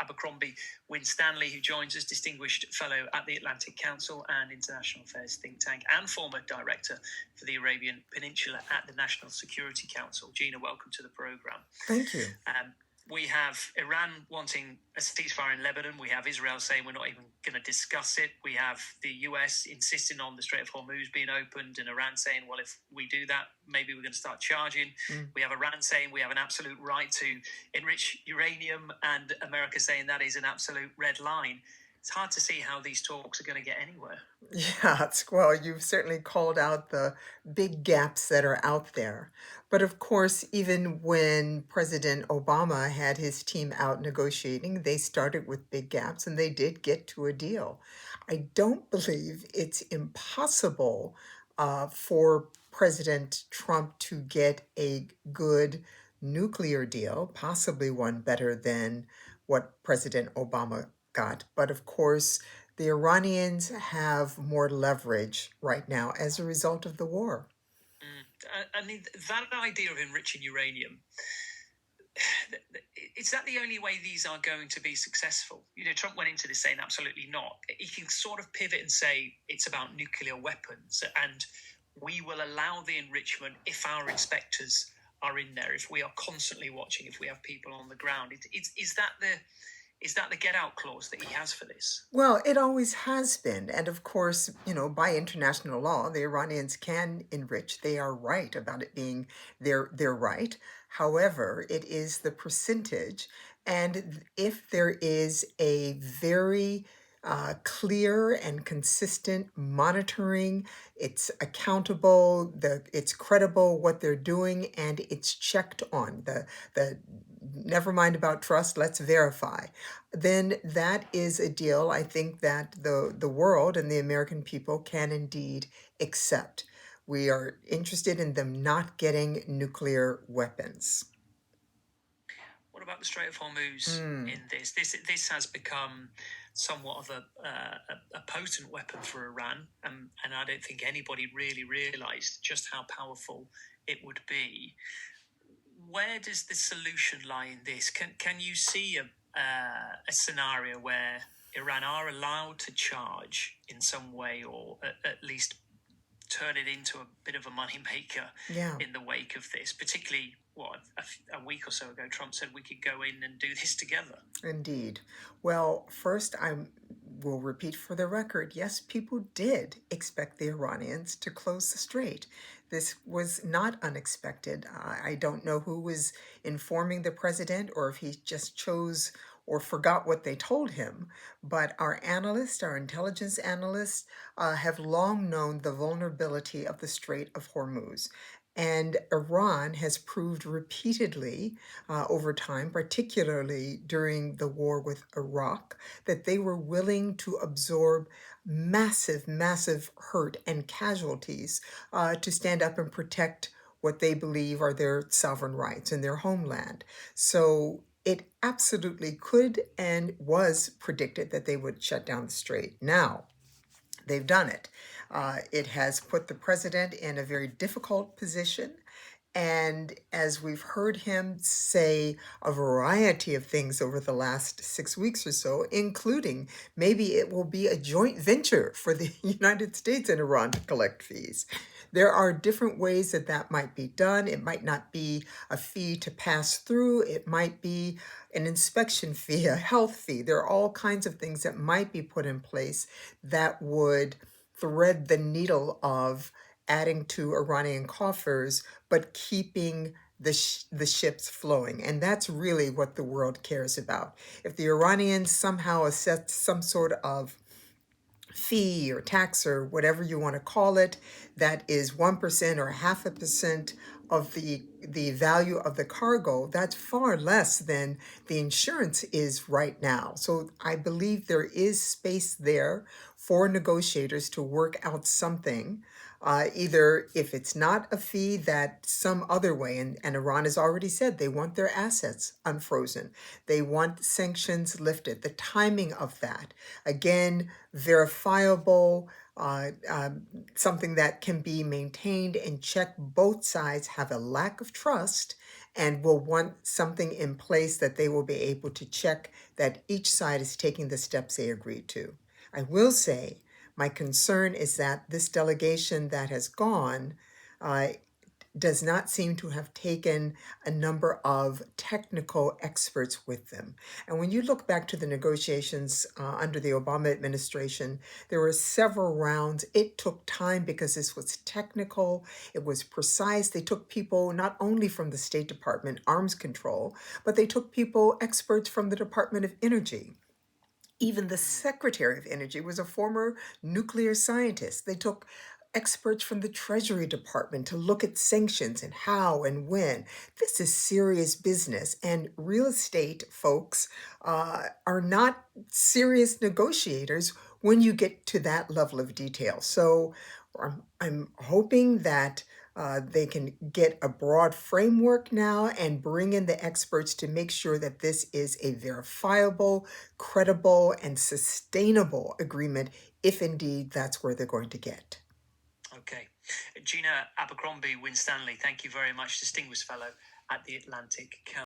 Abercrombie-Winstanley, who joins us, distinguished fellow at the Atlantic Council and International Affairs think tank, and former director for the Arabian Peninsula at the National Security Council. Gina, welcome to the programme. Thank you. We have Iran wanting a ceasefire in Lebanon. We have Israel saying we're not even going to discuss it. We have the US insisting on the Strait of Hormuz being opened, and Iran saying, well, if we do that, maybe we're going to start charging. We have Iran saying we have an absolute right to enrich uranium, and America saying that is an absolute red line. It's hard to see how these talks are going to get anywhere. Yeah, well, you've certainly called out the big gaps that are out there. But of course, even when President Obama had his team out negotiating, they started with big gaps and they did get to a deal. I don't believe it's impossible for President Trump to get a good nuclear deal, possibly one better than what President Obama got. But of course, the Iranians have more leverage right now as a result of the war. I mean, that idea of enriching uranium, is that the only way these are going to be successful? You know, Trump went into this saying absolutely not. He can sort of pivot and say it's about nuclear weapons, and we will allow the enrichment if our inspectors are in there, if we are constantly watching, if we have people on the ground. Is that the get-out clause that he has for this? Well, it always has been. And of course, by international law, the Iranians can enrich. They are right about it being their right. However, it is the percentage. And if there is a very clear and consistent monitoring, it's accountable, it's credible what they're doing, and it's checked on. The never mind about trust, let's verify. Then that is a deal I think that the world and the American people can indeed accept. We are interested in them not getting nuclear weapons. What about the Strait of Hormuz in this? This has become somewhat of a potent weapon for Iran, and I don't think anybody really realized just how powerful it would be. Where does the solution lie in this? Can you see a scenario where Iran are allowed to charge in some way, or at least turn it into a bit of a moneymaker in the wake of this? Particularly, a week or so ago, Trump said we could go in and do this together. Indeed. Well, first, I will repeat for the record, yes, people did expect the Iranians to close the strait. This was not unexpected. I don't know who was informing the president or if he just chose or forgot what they told him, but our intelligence analysts, have long known the vulnerability of the Strait of Hormuz. And Iran has proved repeatedly over time, particularly during the war with Iraq, that they were willing to absorb massive, massive hurt and casualties to stand up and protect what they believe are their sovereign rights in their homeland. So it absolutely could and was predicted that they would shut down the strait. Now, they've done it. It has put the president in a very difficult position. And as we've heard him say a variety of things over the last 6 weeks or so, including maybe it will be a joint venture for the United States and Iran to collect fees. There are different ways that might be done. It might not be a fee to pass through. It might be an inspection fee, a health fee. There are all kinds of things that might be put in place that would thread the needle of adding to Iranian coffers, but keeping the ships flowing. And that's really what the world cares about. If the Iranians somehow assess some sort of fee or tax or whatever you want to call it, that is 1% or 0.5% of the value of the cargo, that's far less than the insurance is right now. So I believe there is space there for negotiators to work out something, either if it's not a fee, that some other way. And Iran has already said they want their assets unfrozen. They want sanctions lifted. The timing of that, again, verifiable, something that can be maintained and checked. Both sides have a lack of trust, and will want something in place that they will be able to check that each side is taking the steps they agreed to. I will say, my concern is that this delegation that has gone uh, does not seem to have taken a number of technical experts with them. And when you look back to the negotiations under the Obama administration, there were several rounds. It took time because this was technical, it was precise. They took people not only from the State Department Arms Control, but they took people, experts from the Department of Energy. Even the Secretary of Energy was a former nuclear scientist. They took experts from the Treasury Department to look at sanctions and how and when. This is serious business, and real estate folks are not serious negotiators when you get to that level of detail. So I'm hoping that they can get a broad framework now and bring in the experts to make sure that this is a verifiable, credible, and sustainable agreement, if indeed that's where they're going to get. Okay. Gina Abercrombie-Winstanley, thank you very much, Distinguished Fellow at the Atlantic Council.